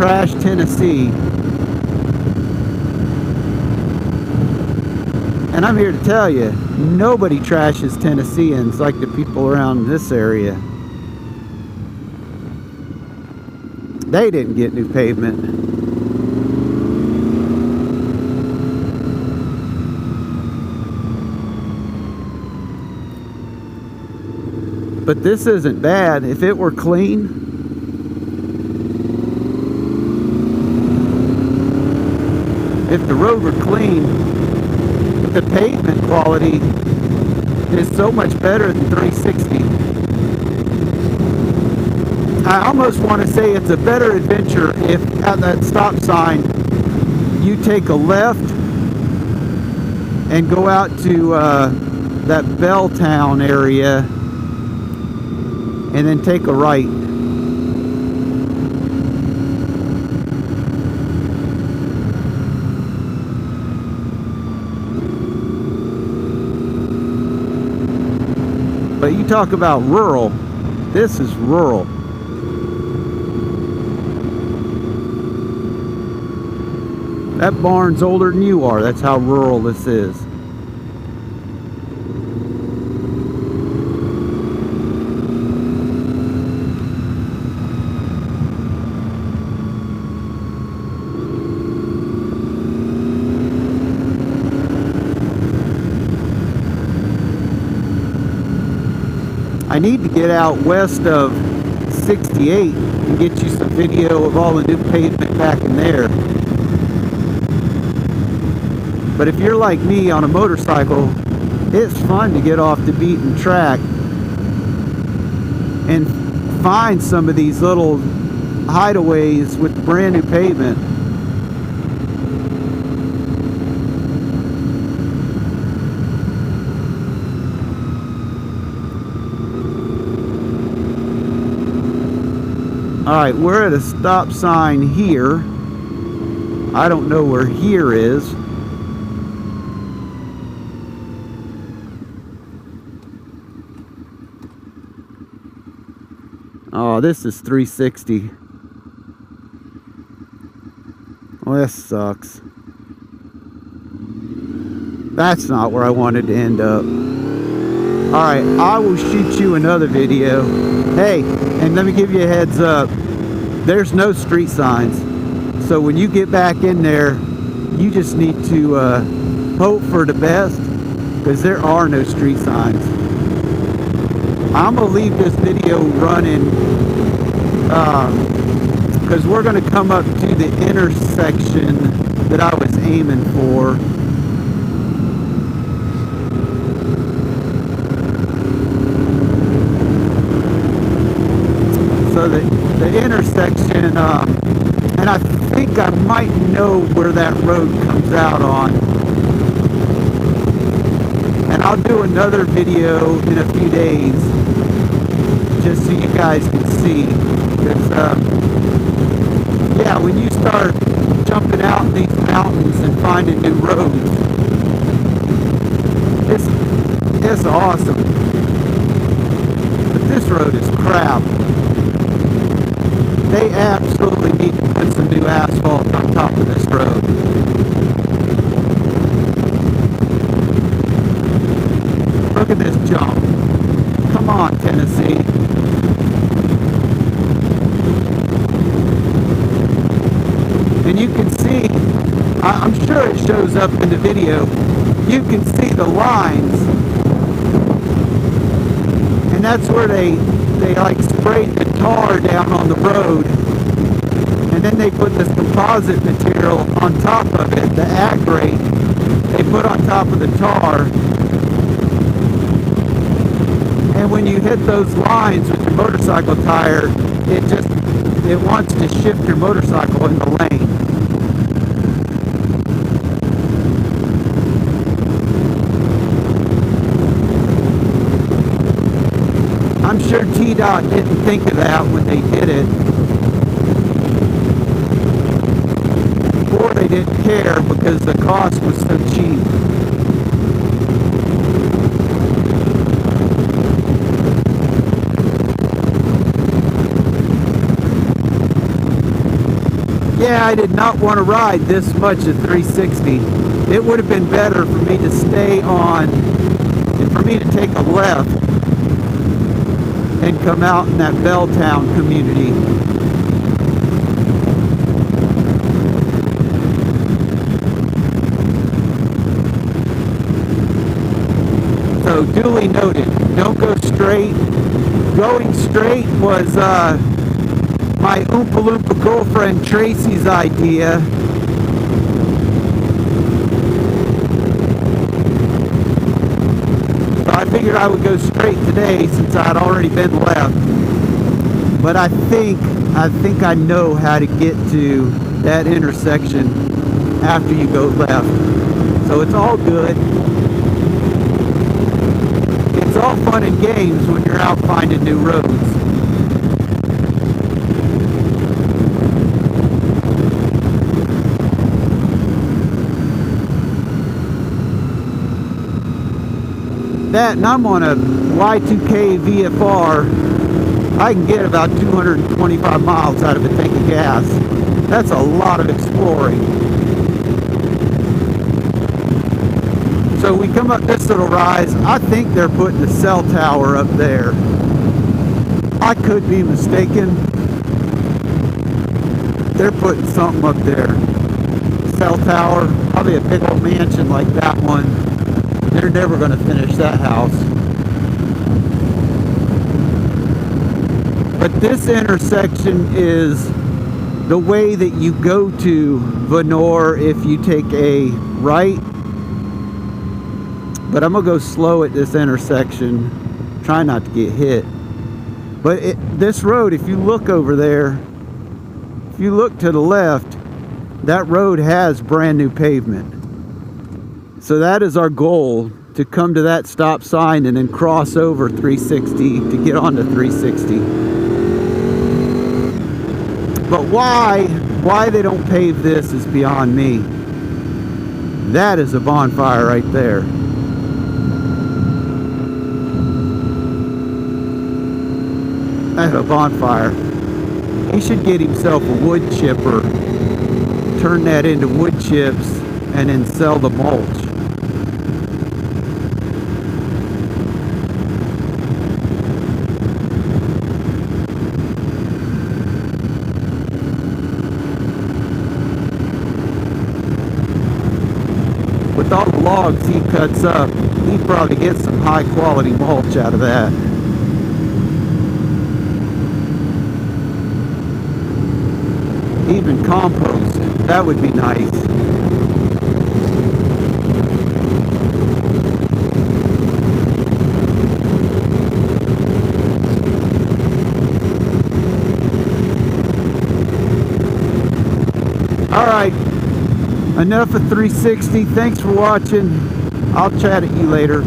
trash Tennessee. And I'm here to tell you, nobody trashes Tennesseans like the people around this area. They didn't get new pavement. But this isn't bad. If it were clean, if the road were clean, the pavement quality is so much better than 360. I almost want to say it's a better adventure if at that stop sign you take a left and go out to that Belltown area and then take a right. But you talk about rural, this is rural. That barn's older than you are. That's how rural this is. I need to get out west of 68 and get you some video of all the new pavement back in there. But if you're like me on a motorcycle, it's fun to get off the beaten track and find some of these little hideaways with brand new pavement. Alright, we're at a stop sign here. I don't know where here is. Oh, this is 360. Well, this sucks. That's not where I wanted to end up. Alright, I will shoot you another video. Hey, and let me give you a heads up. There's no street signs. So when you get back in there, you just need to hope for the best, because there are no street signs. I'm going to leave this video running because we're going to come up to the intersection that I was aiming for. So the intersection, and I think I might know where that road comes out on. And I'll do another video in a few days, just so you guys can see. Because, yeah, when you start jumping out in these mountains and finding new roads, it's awesome. But this road is crap. They absolutely need to put some new asphalt on top of this road. Look at this jump. Come on, Tennessee. And you can see, I'm sure it shows up in the video, you can see the lines. And that's where they like sprayed the tar down on the road. And then they put this composite material on top of it, the aggregate they put on top of the tar. And when you hit those lines with your motorcycle tire, it wants to shift your motorcycle in the lane. I'm sure TDOT didn't think of that when they did it. Or they didn't care because the cost was so cheap. Yeah, I did not want to ride this much at 360. It would have been better for me to stay on, and for me to take a left and come out in that Belltown community. So duly noted, don't go straight. Going straight was my Oompa Loompa girlfriend Tracy's idea. So I figured I would go straight today since I had already been left. But I think I know how to get to that intersection after you go left. So it's all good. It's all fun and games when you're out finding new roads. That, and I'm on a Y2K VFR. I can get about 225 miles out of a tank of gas. That's a lot of exploring. So we come up this little rise. I think they're putting a cell tower up there. I could be mistaken. They're putting something up there. Cell tower, probably a big old mansion like that one. They're never going to finish that house. But this intersection is the way that you go to Vonore if you take a right. But I'm going to go slow at this intersection. Try not to get hit. But this road, if you look over there, if you look to the left, that road has brand new pavement. So that is our goal, to come to that stop sign and then cross over 360 to get onto 360. But why they don't pave this is beyond me. That is a bonfire right there. That's a bonfire. He should get himself a wood chipper, turn that into wood chips, and then sell the mulch. With all the logs he cuts up, he probably gets some high quality mulch out of that. Even compost, that would be nice. All right, enough of 360. Thanks for watching. I'll chat at you later.